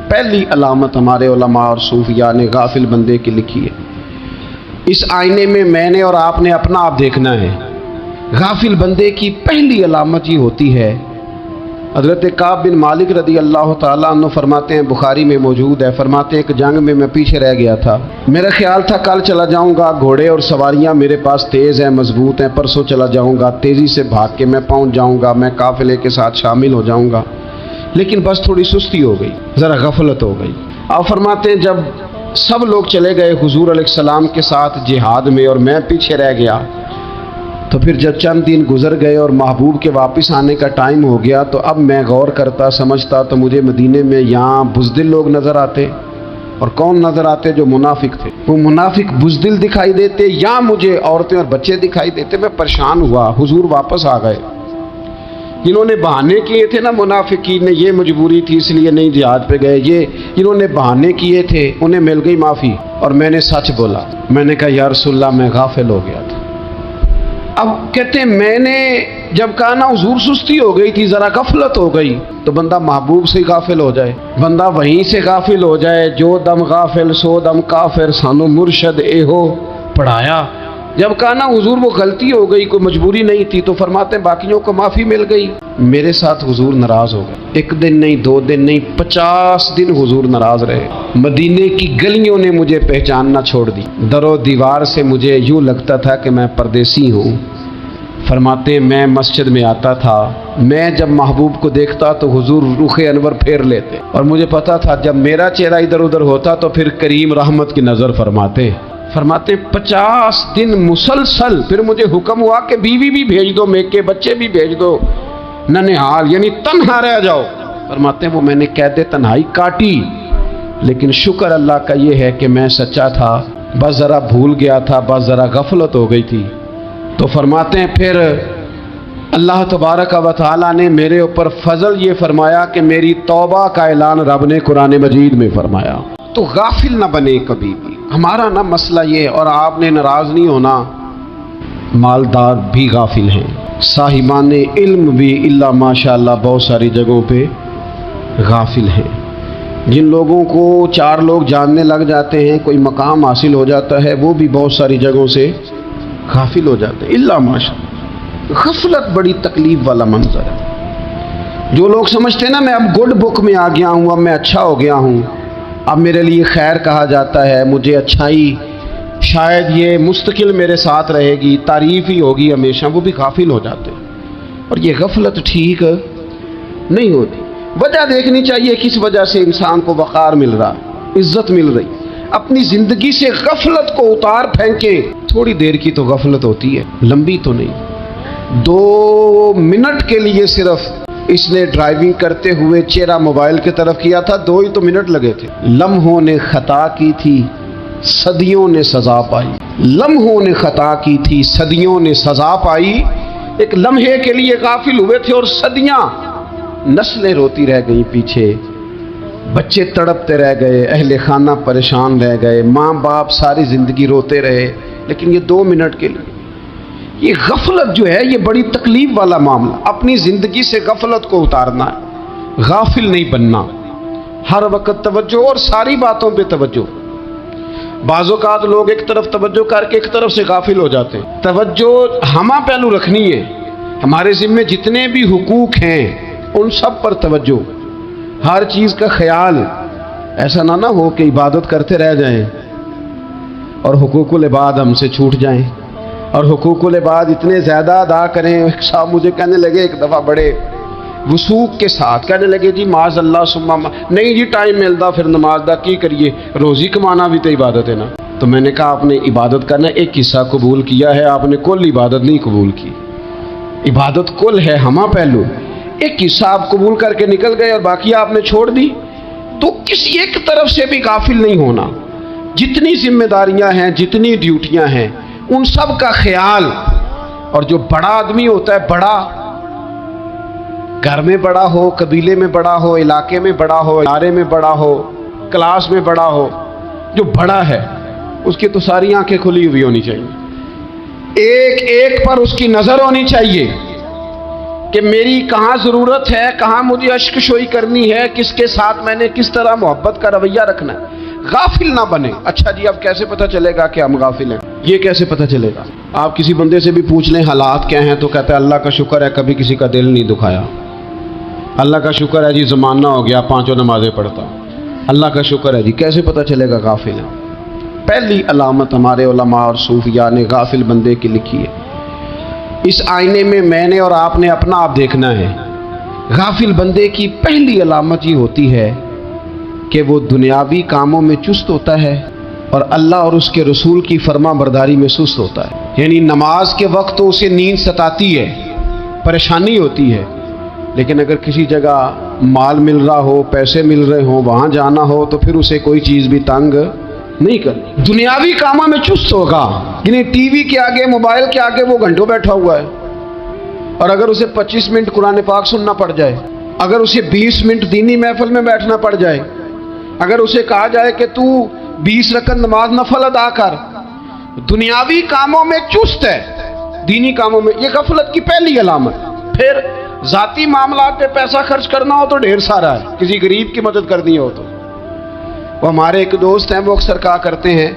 پہلی علامت ہمارے علماء اور صوفیاء نے غافل بندے کی لکھی ہے۔ اس آئینے میں میں نے اور آپ نے اپنا آپ دیکھنا ہے۔ غافل بندے کی پہلی علامت یہ ہوتی ہے، حضرت کعب بن مالک رضی اللہ تعالیٰ عنہ فرماتے ہیں، بخاری میں موجود ہے، فرماتے ہیں ایک جنگ میں پیچھے رہ گیا تھا، میرا خیال تھا کل چلا جاؤں گا، گھوڑے اور سواریاں میرے پاس تیز ہیں، مضبوط ہیں، پرسوں چلا جاؤں گا، تیزی سے بھاگ کے میں پہنچ جاؤں گا، میں قافلے کے ساتھ شامل ہو جاؤں گا، لیکن بس تھوڑی سستی ہو گئی، ذرا غفلت ہو گئی۔ آپ فرماتے ہیں جب سب لوگ چلے گئے حضور علیہ السلام کے ساتھ جہاد میں اور میں پیچھے رہ گیا، تو پھر جب چند دن گزر گئے اور محبوب کے واپس آنے کا ٹائم ہو گیا، تو اب میں غور کرتا سمجھتا تو مجھے مدینے میں یہاں بزدل لوگ نظر آتے، اور کون نظر آتے؟ جو منافق تھے، وہ منافق بزدل دکھائی دیتے، یا مجھے عورتیں اور بچے دکھائی دیتے۔ میں پریشان ہوا، حضور واپس آ گئے۔ جنہوں نے بہانے کیے تھے نا منافقین نے، یہ مجبوری تھی اس لیے نہیں جہاد پہ گئے، یہ جنہوں نے بہانے کیے تھے انہیں مل گئی معافی، اور میں نے سچ بولا، میں نے کہا یا رسول اللہ میں غافل ہو گیا تھا۔ اب کہتے ہیں میں نے جب کہا نا حضور سستی ہو گئی تھی، ذرا غفلت ہو گئی، تو بندہ محبوب سے غافل ہو جائے، بندہ وہیں سے غافل ہو جائے، جو دم غافل سو دم کافر، سانو مرشد اے ہو پڑھایا۔ جب کہا نا حضور وہ غلطی ہو گئی، کوئی مجبوری نہیں تھی، تو فرماتے ہیں باقیوں کو معافی مل گئی، میرے ساتھ حضور ناراض ہو گئے۔ ایک دن نہیں، 2 دن نہیں، 50 دن حضور ناراض رہے۔ مدینے کی گلیوں نے مجھے پہچاننا چھوڑ دی، در و دیوار سے مجھے یوں لگتا تھا کہ میں پردیسی ہوں۔ فرماتے ہیں میں مسجد میں آتا تھا، میں جب محبوب کو دیکھتا تو حضور رخ انور پھیر لیتے، اور مجھے پتا تھا جب میرا چہرہ ادھر ادھر ہوتا تو پھر کریم رحمت کی نظر فرماتے 50 دن مسلسل۔ پھر مجھے حکم ہوا کہ بیوی بھی بھیج دو، میکے بچے بھی بھیج دو، ننہال یعنی تنہا رہ جاؤ۔ فرماتے ہیں وہ میں نے قید تنہائی کاٹی، لیکن شکر اللہ کا یہ ہے کہ میں سچا تھا، بس ذرا بھول گیا تھا، بس ذرا غفلت ہو گئی تھی۔ تو فرماتے ہیں پھر اللہ تبارک و تعالیٰ نے میرے اوپر فضل یہ فرمایا کہ میری توبہ کا اعلان رب نے قرآن مجید میں فرمایا۔ تو غافل نہ بنے کبھی بھی، ہمارا نا مسئلہ یہ، اور آپ نے ناراض نہیں ہونا، مالدار بھی غافل ہیں، صاحبان علم بھی اللہ ماشاء اللہ بہت ساری جگہوں پہ غافل ہیں۔ جن لوگوں کو 4 لوگ جاننے لگ جاتے ہیں، کوئی مقام حاصل ہو جاتا ہے، وہ بھی بہت ساری جگہوں سے غافل ہو جاتے ہیں، اللہ ماشاء اللہ۔ غفلت بڑی تکلیف والا منظر ہے۔ جو لوگ سمجھتے ہیں نا میں اب گڈ بک میں آ گیا ہوں، اب میں اچھا ہو گیا ہوں، اب میرے لیے خیر کہا جاتا ہے، مجھے اچھائی شاید یہ مستقل میرے ساتھ رہے گی، تعریف ہی ہوگی ہمیشہ، وہ بھی غافل ہو جاتے ہیں۔ اور یہ غفلت ٹھیک نہیں ہوتی۔ وجہ دیکھنی چاہیے کس وجہ سے انسان کو وقار مل رہا، عزت مل رہی۔ اپنی زندگی سے غفلت کو اتار پھینکیں، تھوڑی دیر کی تو غفلت ہوتی ہے، لمبی تو نہیں۔ 2 منٹ کے لیے صرف اس نے ڈرائیونگ کرتے ہوئے چہرہ موبائل کی طرف کیا تھا، 2 ہی تو منٹ لگے تھے۔ لمحوں نے خطا کی تھی، صدیوں نے سزا پائی۔ لمحوں نے خطا کی تھی، صدیوں نے سزا پائی۔ ایک لمحے کے لیے غافل ہوئے تھے اور صدیاں، نسلیں روتی رہ گئیں پیچھے، بچے تڑپتے رہ گئے، اہل خانہ پریشان رہ گئے، ماں باپ ساری زندگی روتے رہے، لیکن یہ 2 منٹ کے لیے۔ یہ غفلت جو ہے یہ بڑی تکلیف والا معاملہ، اپنی زندگی سے غفلت کو اتارنا ہے، غافل نہیں بننا، ہر وقت توجہ اور ساری باتوں پہ توجہ۔ بعض اوقات لوگ ایک طرف توجہ کر کے ایک طرف سے غافل ہو جاتے ہیں۔ توجہ ہمہ پہلو رکھنی ہے، ہمارے ذمے جتنے بھی حقوق ہیں ان سب پر توجہ، ہر چیز کا خیال، ایسا نہ ہو کہ عبادت کرتے رہ جائیں اور حقوق العباد ہم سے چھوٹ جائیں، اور حقوق العباد اتنے زیادہ ادا کریں۔ ایک صاحب مجھے کہنے لگے ایک دفعہ بڑے وثوق کے ساتھ کہنے لگے جی معاذ اللہ ثم نہیں جی ٹائم ملتا پھر نماز دا کی کریے، روزی کمانا بھی تو عبادت ہے نا۔ تو میں نے کہا آپ نے عبادت کرنا ایک حصہ قبول کیا ہے، آپ نے کل عبادت نہیں قبول کی۔ عبادت کل ہے، ہمہ پہلو، ایک حصہ آپ قبول کر کے نکل گئے اور باقی آپ نے چھوڑ دی۔ تو کسی ایک طرف سے بھی غافل نہیں ہونا، جتنی ذمہ داریاں ہیں، جتنی ڈیوٹیاں ہیں، ان سب کا خیال۔ اور جو بڑا آدمی ہوتا ہے، بڑا گھر میں بڑا ہو، قبیلے میں بڑا ہو، علاقے میں بڑا ہو، ادارے میں بڑا ہو، کلاس میں بڑا ہو، جو بڑا ہے اس کی تو ساری آنکھیں کھلی ہوئی ہونی چاہیے، ایک ایک پر اس کی نظر ہونی چاہیے، کہ میری کہاں ضرورت ہے، کہاں مجھے اشک شوئی کرنی ہے، کس کے ساتھ میں نے کس طرح محبت کا رویہ رکھنا ہے، غافل نہ بنے۔ اچھا جی، اب کیسے پتہ چلے گا کہ ہم غافل ہیں؟ یہ کیسے پتہ چلے گا؟ آپ کسی بندے سے بھی پوچھ لیں حالات کیا ہیں تو کہتا ہے اللہ کا شکر ہے کبھی کسی کا دل نہیں دکھایا، اللہ کا شکر ہے جی زمانہ ہو گیا 5 نمازیں پڑھتا، اللہ کا شکر ہے جی۔ کیسے پتہ چلے گا غافل ہے؟ پہلی علامت ہمارے علماء اور صوفیاء نے غافل بندے کی لکھی ہے۔ اس آئینے میں نے اور آپ نے اپنا آپ دیکھنا ہے۔ غافل بندے کی پہلی علامت یہ ہوتی ہے کہ وہ دنیاوی کاموں میں چست ہوتا ہے اور اللہ اور اس کے رسول کی فرما برداری میں سست ہوتا ہے۔ یعنی نماز کے وقت تو اسے نیند ستاتی ہے، پریشانی ہوتی ہے، لیکن اگر کسی جگہ مال مل رہا ہو، پیسے مل رہے ہوں، وہاں جانا ہو تو پھر اسے کوئی چیز بھی تنگ نہیں کرتی۔ دنیاوی کاموں میں چست ہوگا، یعنی ٹی وی کے آگے، موبائل کے آگے وہ گھنٹوں بیٹھا ہوا ہے، اور اگر اسے 25 منٹ قرآن پاک سننا پڑ جائے، اگر اسے 20 منٹ دینی محفل میں بیٹھنا پڑ جائے، اگر اسے کہا جائے کہ تو 20 رکعت نماز نفل ادا کر، دنیاوی کاموں میں چست ہے، دینی کاموں میں، یہ غفلت کی پہلی علامت۔ پھر ذاتی معاملات پہ پیسہ خرچ کرنا ہو تو ڈھیر سارا ہے، کسی غریب کی مدد کرنی ہو تو۔ وہ ہمارے ایک دوست ہیں، وہ اکثر کہا کرتے ہیں،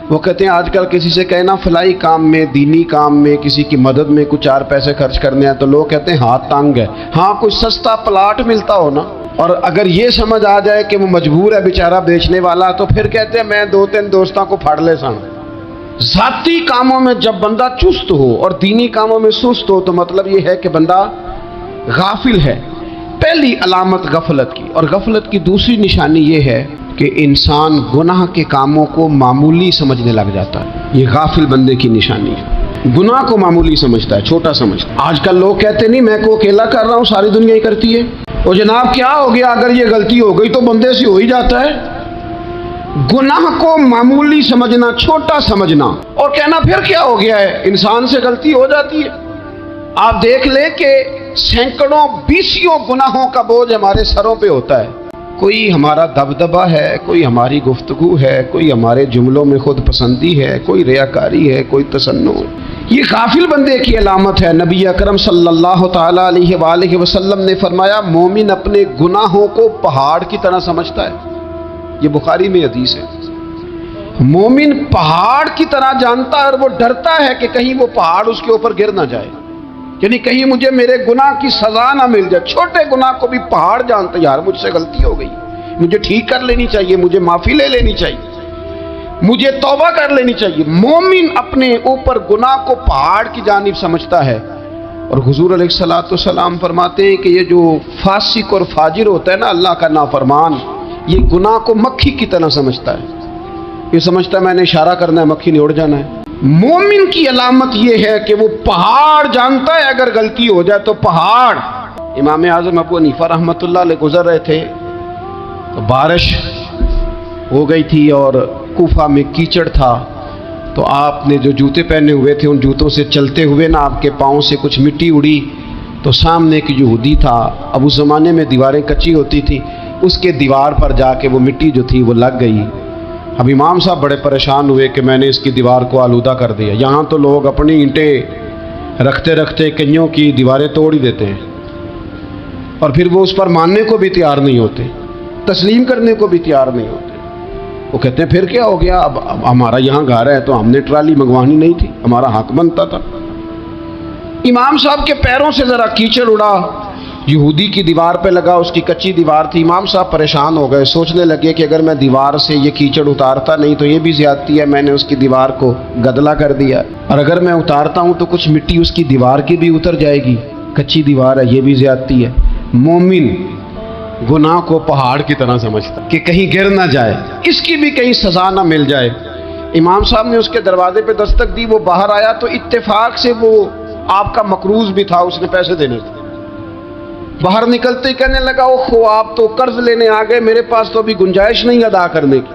وہ کہتے ہیں آج کل کسی سے کہنا فلائی کام میں، دینی کام میں، کسی کی مدد میں کچھ 4 پیسے خرچ کرنے ہیں تو لوگ کہتے ہیں ہاتھ تانگ ہے۔ ہاں، کوئی سستا پلاٹ ملتا ہو نا، اور اگر یہ سمجھ آ جائے کہ وہ مجبور ہے بیچارہ بیچنے والا، تو پھر کہتے ہیں میں 2-3 دوستوں کو پھاڑ لے سن۔ ذاتی کاموں میں جب بندہ چست ہو اور دینی کاموں میں سست ہو تو مطلب یہ ہے کہ بندہ غافل ہے۔ پہلی علامت غفلت کی۔ اور غفلت کی دوسری نشانی یہ ہے کہ انسان گناہ کے کاموں کو معمولی سمجھنے لگ جاتا ہے۔ یہ غافل بندے کی نشانی ہے، گناہ کو معمولی سمجھتا ہے، چھوٹا سمجھتا ہے۔ آج کل لوگ کہتے نہیں میں کو اکیلا کر رہا ہوں، ساری دنیا ہی کرتی ہے۔ اور جناب کیا ہو گیا اگر یہ غلطی ہو گئی تو بندے سے ہو ہی جاتا ہے۔ گناہ کو معمولی سمجھنا، چھوٹا سمجھنا، اور کہنا پھر کیا ہو گیا ہے، انسان سے غلطی ہو جاتی ہے۔ آپ دیکھ لیں کہ سینکڑوں بیسیوں گناہوں کا بوجھ ہمارے سروں پہ ہوتا ہے۔ کوئی ہمارا دبدبہ ہے، کوئی ہماری گفتگو ہے، کوئی ہمارے جملوں میں خود پسندی ہے، کوئی ریاکاری ہے، کوئی تصنع ہے۔ یہ غافل بندے کی علامت ہے۔ نبی اکرم صلی اللہ تعالی علیہ وآلہ وسلم نے فرمایا مومن اپنے گناہوں کو پہاڑ کی طرح سمجھتا ہے۔ یہ بخاری میں حدیث ہے۔ مومن پہاڑ کی طرح جانتا ہے اور وہ ڈرتا ہے کہ کہیں وہ پہاڑ اس کے اوپر گر نہ جائے، یعنی کہیں مجھے میرے گناہ کی سزا نہ مل جائے۔ چھوٹے گناہ کو بھی پہاڑ جانتا ہے، یار مجھ سے غلطی ہو گئی، مجھے ٹھیک کر لینی چاہیے، مجھے معافی لے لینی چاہیے، مجھے توبہ کر لینی چاہیے۔ مومن اپنے اوپر گناہ کو پہاڑ کی جانب سمجھتا ہے۔ اور حضور علیہ الصلوۃ والسلام فرماتے ہیں کہ یہ جو فاسق اور فاجر ہوتا ہے نا، اللہ کا نافرمان، یہ گناہ کو مکھی کی طرح سمجھتا ہے۔ یہ سمجھتا ہے میں نے اشارہ کرنا ہے، مکھی نے اڑ جانا ہے۔ مومن کی علامت یہ ہے کہ وہ پہاڑ جانتا ہے، اگر غلطی ہو جائے تو پہاڑ۔ امام اعظم ابو حنیفہ رحمۃ اللہ علیہ گزر رہے تھے تو بارش ہو گئی تھی اور کوفہ میں کیچڑ تھا، تو آپ نے جو جوتے پہنے ہوئے تھے ان جوتوں سے چلتے ہوئے نا آپ کے پاؤں سے کچھ مٹی اڑی، تو سامنے ایک یہودی تھا، اب اس زمانے میں دیواریں کچی ہوتی تھی، اس کے دیوار پر جا کے وہ مٹی جو تھی وہ لگ گئی۔ اب امام صاحب بڑے پریشان ہوئے کہ میں نے اس کی دیوار کو آلودہ کر دیا۔ یہاں تو لوگ اپنی اینٹیں رکھتے رکھتے کئیوں کی دیواریں توڑ ہی دیتے ہیں، اور پھر وہ اس پر ماننے کو بھی تیار نہیں ہوتے، تسلیم کرنے کو بھی تیار نہیں ہوتے۔ وہ کہتے ہیں پھر کیا ہو گیا، اب ہمارا یہاں گھر ہے تو ہم نے ٹرالی منگوانی نہیں تھی، ہمارا حق بنتا تھا۔ امام صاحب کے پیروں سے ذرا کیچڑ اڑا، یہودی کی دیوار پہ لگا، اس کی کچی دیوار تھی۔ امام صاحب پریشان ہو گئے، سوچنے لگے کہ اگر میں دیوار سے یہ کیچڑ اتارتا نہیں تو یہ بھی زیادتی ہے، میں نے اس کی دیوار کو گدلا کر دیا، اور اگر میں اتارتا ہوں تو کچھ مٹی اس کی دیوار کی بھی اتر جائے گی، کچی دیوار ہے، یہ بھی زیادتی ہے۔ مومن گناہ کو پہاڑ کی طرح سمجھتا کہ کہیں گر نہ جائے، اس کی بھی کہیں سزا نہ مل جائے۔ امام صاحب نے اس کے دروازے پہ دستک دی، وہ باہر آیا تو اتفاق سے وہ آپ کا مقروض بھی تھا، اس نے پیسے دینے تھے۔ باہر نکلتے ہی کہنے لگا اوہو آپ تو قرض لینے آ گئے، میرے پاس تو ابھی گنجائش نہیں ادا کرنے کی۔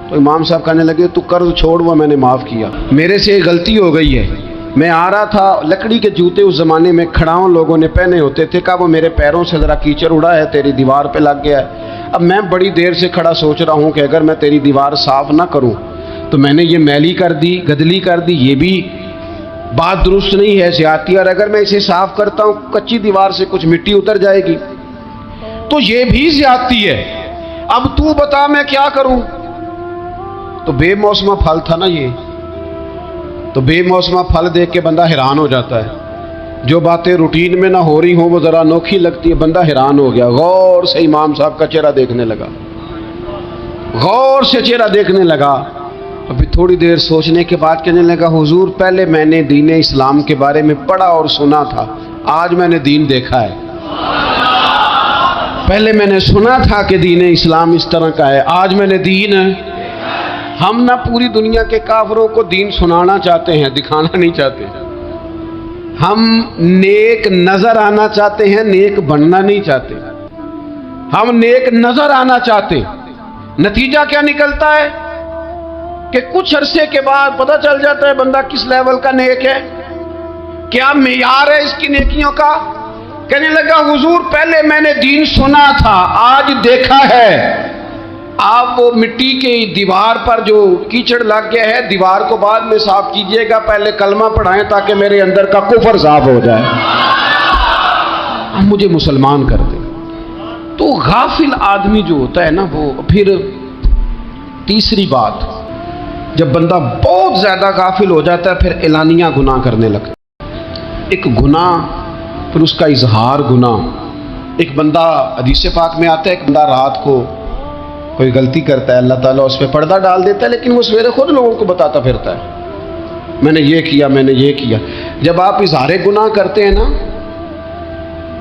تو امام صاحب کہنے لگے تو قرض چھوڑ، وہ میں نے معاف کیا، میرے سے غلطی ہو گئی ہے، میں آ رہا تھا، لکڑی کے جوتے اس زمانے میں کھڑاؤں لوگوں نے پہنے ہوتے تھے، کہا وہ میرے پیروں سے ذرا کیچڑ اڑا ہے، تیری دیوار پہ لگ گیا ہے۔ اب میں بڑی دیر سے کھڑا سوچ رہا ہوں کہ اگر میں تیری دیوار صاف نہ کروں تو میں نے یہ میلی کر دی، گدلی کر دی، یہ بھی بات درست نہیں ہے، زیادتی، اور اگر میں اسے صاف کرتا ہوں کچی دیوار سے کچھ مٹی اتر جائے گی تو یہ بھی زیادتی ہے، اب تو بتا میں کیا کروں؟ تو بے موسمہ پھل تھا نا یہ، تو بے موسمہ پھل دیکھ کے بندہ حیران ہو جاتا ہے، جو باتیں روٹین میں نہ ہو رہی ہوں وہ ذرا انوکھی لگتی ہے، بندہ حیران ہو گیا، غور سے امام صاحب کا چہرہ دیکھنے لگا، غور سے چہرہ دیکھنے لگا، ابھی تھوڑی دیر سوچنے کے بعد کہنے لگا حضور پہلے میں نے دین اسلام کے بارے میں پڑھا اور سنا تھا، آج میں نے دین دیکھا ہے، پہلے میں نے سنا تھا کہ دین اسلام اس طرح کا ہے، آج میں نے دین ہم نہ پوری دنیا کے کافروں کو دین سنانا چاہتے ہیں، دکھانا نہیں چاہتے، ہم نیک نظر آنا چاہتے ہیں، نیک بننا نہیں چاہتے، ہم نیک نظر آنا چاہتے، نتیجہ کیا نکلتا ہے کہ کچھ عرصے کے بعد پتہ چل جاتا ہے بندہ کس لیول کا نیک ہے، کیا معیار ہے اس کی نیکیوں کا۔ کہنے لگا حضور پہلے میں نے دین سنا تھا، آج دیکھا ہے، آپ وہ مٹی کی دیوار پر جو کیچڑ لگ گیا ہے دیوار کو بعد میں صاف کیجئے گا، پہلے کلمہ پڑھائیں تاکہ میرے اندر کا کفر صاف ہو جائے، مجھے مسلمان کر دیں۔ تو غافل آدمی جو ہوتا ہے نا وہ پھر تیسری بات، جب بندہ بہت زیادہ غافل ہو جاتا ہے پھر اعلانیہ گناہ کرنے لگتا ہے، ایک گناہ پھر اس کا اظہار گناہ، ایک بندہ حدیث پاک میں آتا ہے ایک بندہ رات کو کوئی غلطی کرتا ہے، اللہ تعالیٰ اس پہ پردہ ڈال دیتا ہے، لیکن وہ سویرے خود لوگوں کو بتاتا پھرتا ہے میں نے یہ کیا، میں نے یہ کیا۔ جب آپ اظہار گناہ کرتے ہیں نا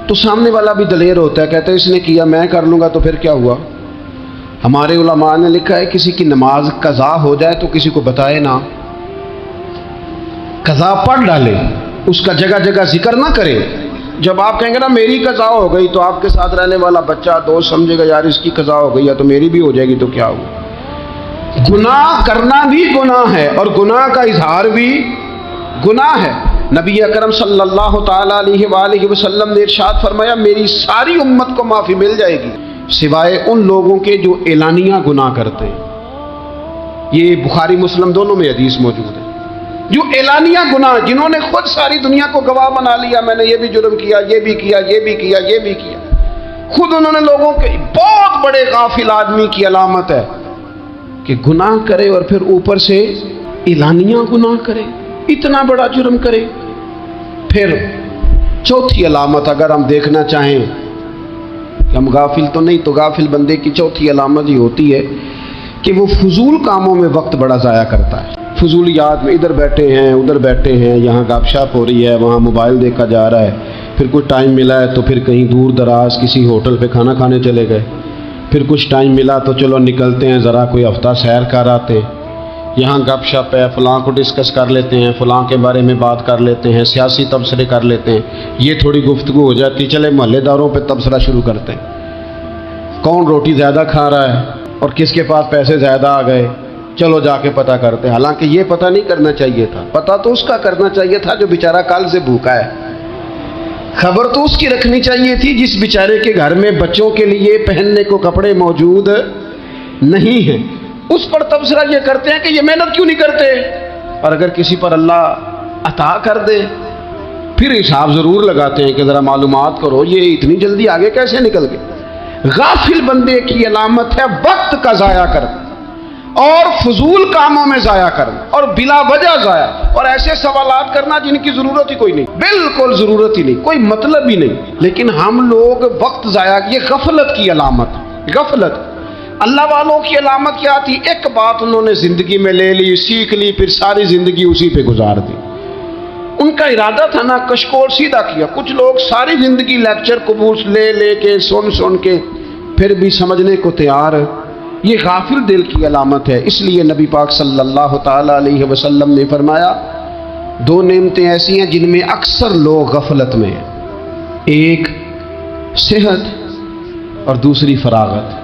تو سامنے والا بھی دلیر ہوتا ہے، کہتا ہے اس نے کیا میں کر لوں گا، تو پھر کیا ہوا؟ ہمارے علماء نے لکھا ہے کسی کی نماز قضا ہو جائے تو کسی کو بتائے نہ، قضا پڑھ ڈالے، اس کا جگہ جگہ ذکر نہ کرے۔ جب آپ کہیں گے نا میری قضا ہو گئی تو آپ کے ساتھ رہنے والا بچہ دوست سمجھے گا یار اس کی قضا ہو گئی ہے تو میری بھی ہو جائے گی، تو کیا ہوا؟ گناہ کرنا بھی گناہ ہے اور گناہ کا اظہار بھی گناہ ہے۔ نبی اکرم صلی اللہ تعالی علیہ وآلہ وسلم نے ارشاد فرمایا میری ساری امت کو معافی مل جائے گی سوائے ان لوگوں کے جو اعلانیہ گناہ کرتے ہیں۔ یہ بخاری مسلم دونوں میں حدیث موجود ہے، جو اعلانیہ گناہ، جنہوں نے خود ساری دنیا کو گواہ بنا لیا میں نے یہ بھی جرم کیا، یہ بھی کیا، یہ بھی کیا، یہ بھی کیا، خود انہوں نے لوگوں کے، بہت بڑے غافل آدمی کی علامت ہے کہ گناہ کرے اور پھر اوپر سے اعلانیہ گناہ کرے، اتنا بڑا جرم کرے۔ پھر چوتھی علامت اگر ہم دیکھنا چاہیں کہ ہم غافل تو نہیں، تو غافل بندے کی چوتھی علامت یہ ہوتی ہے کہ وہ فضول کاموں میں وقت بڑا ضائع کرتا ہے، فضولیات میں، ادھر بیٹھے ہیں ادھر بیٹھے ہیں، یہاں گپ شپ ہو رہی ہے، وہاں موبائل دیکھا جا رہا ہے، پھر کچھ ٹائم ملا ہے تو پھر کہیں دور دراز کسی ہوٹل پہ کھانا کھانے چلے گئے، پھر کچھ ٹائم ملا تو چلو نکلتے ہیں ذرا کوئی ہفتہ سیر کر آتے، یہاں گپ شپ ہے، فلاں کو ڈسکس کر لیتے ہیں، فلاں کے بارے میں بات کر لیتے ہیں، سیاسی تبصرے کر لیتے ہیں، یہ تھوڑی گفتگو ہو جاتی، چلے محلے داروں پہ تبصرہ شروع کرتے ہیں، کون روٹی زیادہ کھا رہا ہے اور کس کے پاس پیسے زیادہ آ گئے، چلو جا کے پتہ کرتے ہیں۔ حالانکہ یہ پتہ نہیں کرنا چاہیے تھا، پتہ تو اس کا کرنا چاہیے تھا جو بیچارہ کل سے بھوکا ہے، خبر تو اس کی رکھنی چاہیے تھی جس بیچارے کے گھر میں بچوں کے لیے پہننے کو کپڑے موجود نہیں ہیں، اس پر تبصرہ یہ کرتے ہیں کہ یہ محنت کیوں نہیں کرتے، اور اگر کسی پر اللہ عطا کر دے پھر حساب ضرور لگاتے ہیں کہ ذرا معلومات کرو یہ اتنی جلدی آگے کیسے نکل گئے۔ غافل بندے کی علامت ہے وقت کا ضائع کرنا اور فضول کاموں میں ضائع کرنا اور بلا وجہ ضائع، اور ایسے سوالات کرنا جن کی ضرورت ہی کوئی نہیں، بالکل ضرورت ہی نہیں، کوئی مطلب ہی نہیں، لیکن ہم لوگ وقت ضائع، یہ غفلت کی علامت، غفلت۔ اللہ والوں کی علامت کیا تھی؟ ایک بات انہوں نے زندگی میں لے لی، سیکھ لی، پھر ساری زندگی اسی پہ گزار دی۔ ان کا ارادہ تھا نا کشکول سیدھا کیا۔ کچھ لوگ ساری زندگی لیکچر قبول لے کے سن کے پھر بھی سمجھنے کو تیار، یہ غافل دل کی علامت ہے۔ اس لیے نبی پاک صلی اللہ تعالی علیہ وسلم نے فرمایا دو نعمتیں ایسی ہیں جن میں اکثر لوگ غفلت میں ہیں، ایک صحت اور دوسری فراغت۔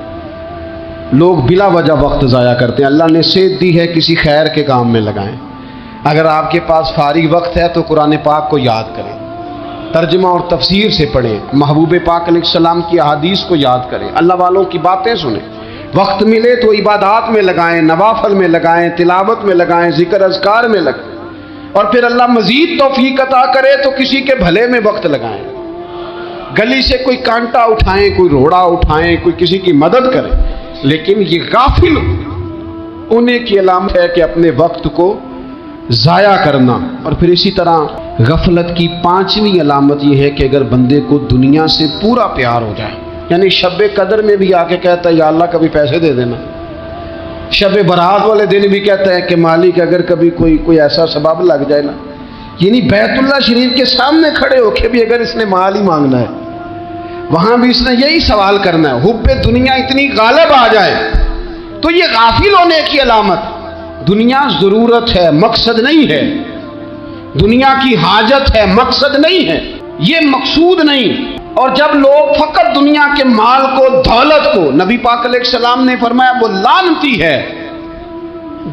لوگ بلا وجہ وقت ضائع کرتے ہیں۔ اللہ نے صحت دی ہے کسی خیر کے کام میں لگائیں۔ اگر آپ کے پاس فارغ وقت ہے تو قرآن پاک کو یاد کریں، ترجمہ اور تفسیر سے پڑھیں، محبوب پاک علیہ السلام کی احادیث کو یاد کریں، اللہ والوں کی باتیں سنیں۔ وقت ملے تو عبادات میں لگائیں، نوافل میں لگائیں، تلاوت میں لگائیں، ذکر اذکار میں لگائیں۔ اور پھر اللہ مزید توفیق عطا کرے تو کسی کے بھلے میں وقت لگائیں، گلی سے کوئی کانٹا اٹھائیں، کوئی روڑا اٹھائیں، کوئی کسی کی مدد کریں، لیکن یہ غافل ہونے کی علامت ہے کہ اپنے وقت کو ضائع کرنا۔ اور پھر اسی طرح غفلت کی پانچویں علامت یہ ہے کہ اگر بندے کو دنیا سے پورا پیار ہو جائے، یعنی شب قدر میں بھی آ کے کہتا ہے یا اللہ کبھی پیسے دے دینا، شب برات والے دن بھی کہتا ہے کہ مالک اگر کبھی کوئی ایسا سبب لگ جائے نا، یعنی بیت اللہ شریف کے سامنے کھڑے ہو کے بھی اگر اس نے مال ہی مانگنا ہے، وہاں بھی اس نے یہی سوال کرنا ہے، حب دنیا اتنی غالب آ جائے، تو یہ غافل ہونے کی علامت۔ دنیا ضرورت ہے، مقصد نہیں ہے، دنیا کی حاجت ہے، مقصد نہیں ہے، یہ مقصود نہیں۔ اور جب لوگ فقط دنیا کے مال کو، دولت کو، نبی پاک علیہ السلام نے فرمایا وہ لعنتی ہے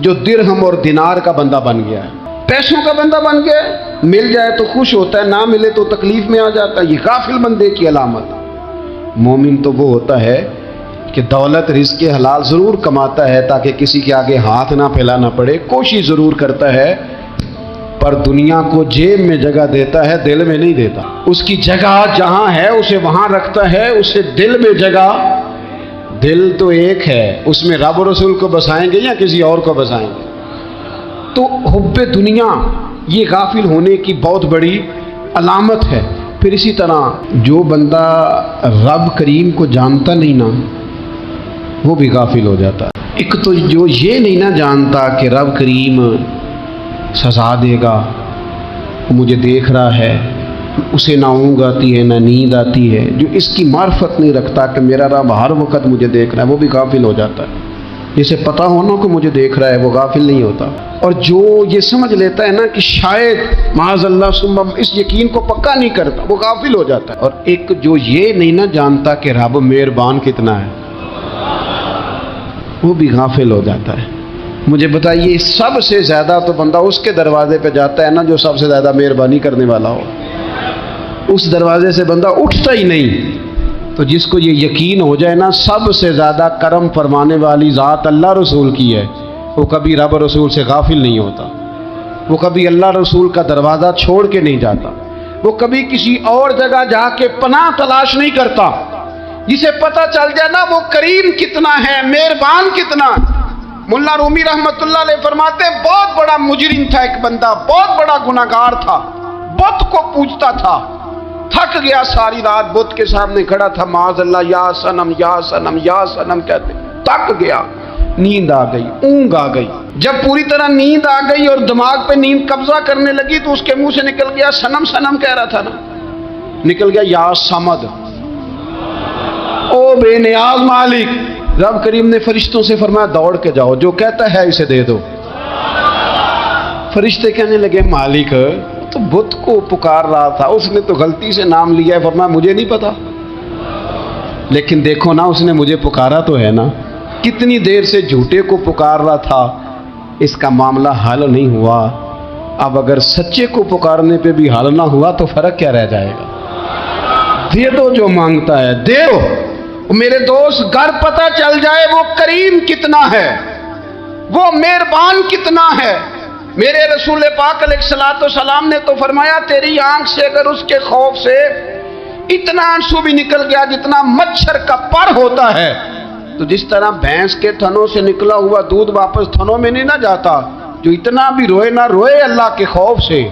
جو درہم اور دینار کا بندہ بن گیا ہے، پیسوں کا بندہ بن گیا ہے، مل جائے تو خوش ہوتا ہے، نہ ملے تو تکلیف میں آ جاتا ہے۔ یہ غافل بندے کی علامت۔ مومن تو وہ ہوتا ہے کہ دولت رزق حلال ضرور کماتا ہے تاکہ کسی کے آگے ہاتھ نہ پھیلانا پڑے، کوشش ضرور کرتا ہے، پر دنیا کو جیب میں جگہ دیتا ہے، دل میں نہیں دیتا۔ اس کی جگہ جہاں ہے اسے وہاں رکھتا ہے، اسے دل میں جگہ، دل تو ایک ہے، اس میں رب و رسول کو بسائیں گے یا کسی اور کو بسائیں گے؟ تو حب دنیا یہ غافل ہونے کی بہت بڑی علامت ہے۔ پھر اسی طرح جو بندہ رب کریم کو جانتا نہیں نا، وہ بھی غافل ہو جاتا ہے۔ ایک تو جو یہ نہیں نا جانتا کہ رب کریم سزا دے گا، مجھے دیکھ رہا ہے، اسے نہ اونگ آتی ہے نہ نیند آتی ہے، جو اس کی معرفت نہیں رکھتا کہ میرا رب ہر وقت مجھے دیکھ رہا ہے، وہ بھی غافل ہو جاتا ہے۔ جسے پتہ ہونا کہ مجھے دیکھ رہا ہے وہ غافل نہیں ہوتا۔ اور جو یہ سمجھ لیتا ہے نا کہ شاید معاذ اللہ ثم اس یقین کو پکا نہیں کرتا، وہ غافل ہو جاتا ہے۔ اور ایک جو یہ نہیں نا جانتا کہ رب مہربان کتنا ہے، وہ بھی غافل ہو جاتا ہے۔ مجھے بتائیے سب سے زیادہ تو بندہ اس کے دروازے پہ جاتا ہے نا جو سب سے زیادہ مہربانی کرنے والا ہو، اس دروازے سے بندہ اٹھتا ہی نہیں۔ تو جس کو یہ یقین ہو جائے نا سب سے زیادہ کرم فرمانے والی ذات اللہ رسول کی ہے، وہ کبھی رب رسول سے غافل نہیں ہوتا، وہ کبھی اللہ رسول کا دروازہ چھوڑ کے نہیں جاتا، وہ کبھی کسی اور جگہ جا کے پناہ تلاش نہیں کرتا۔ جسے پتہ چل جائے نا وہ کریم کتنا ہے، مہربان کتنا۔ ملا رومی رحمت اللہ علیہ فرماتے بہت بڑا مجرم تھا ایک بندہ، بہت بڑا گناہگار تھا، بت کو پوجتا تھا، تھک گیا، ساری رات بت کے سامنے کھڑا تھا، معاذ اللہ یا صنم یا صنم یا صنم کہتے، تھک گیا، نیند آ گئی، اونگ آ گئی۔ جب پوری طرح نیند آ گئی اور دماغ پہ نیند قبضہ کرنے لگی تو اس کے منہ سے نکل گیا، صنم صنم کہہ رہا تھا نا، نکل گیا یا صمد، او بے نیاز مالک۔ رب کریم نے فرشتوں سے فرمایا دوڑ کے جاؤ، جو کہتا ہے اسے دے دو۔ فرشتے کہنے لگے مالک تو بت کو پکار رہا تھا، اس نے تو غلطی سے نام لیا ہے، فرمایا مجھے نہیں پتا، لیکن دیکھو نا اس نے مجھے پکارا تو ہے نا، کتنی دیر سے جھوٹے کو پکار رہا تھا، اس کا معاملہ حل نہیں ہوا، اب اگر سچے کو پکارنے پہ بھی حل نہ ہوا تو فرق کیا رہ جائے گا؟ دے دو جو مانگتا ہے، دے دو۔ میرے دوست گر پتہ چل جائے وہ کریم کتنا ہے، وہ مہربان کتنا ہے۔ میرے رسول پاک علیہ الصلوۃ والسلام نے تو فرمایا تیری آنکھ سے اگر اس کے خوف سے اتنا آنسو بھی نکل گیا جتنا مچھر کا پر ہوتا ہے، تو جس طرح بھینس کے تھنوں سے نکلا ہوا دودھ واپس تھنوں میں نہیں نہ جاتا، جو اتنا بھی روئے نہ روئے اللہ کے خوف سے،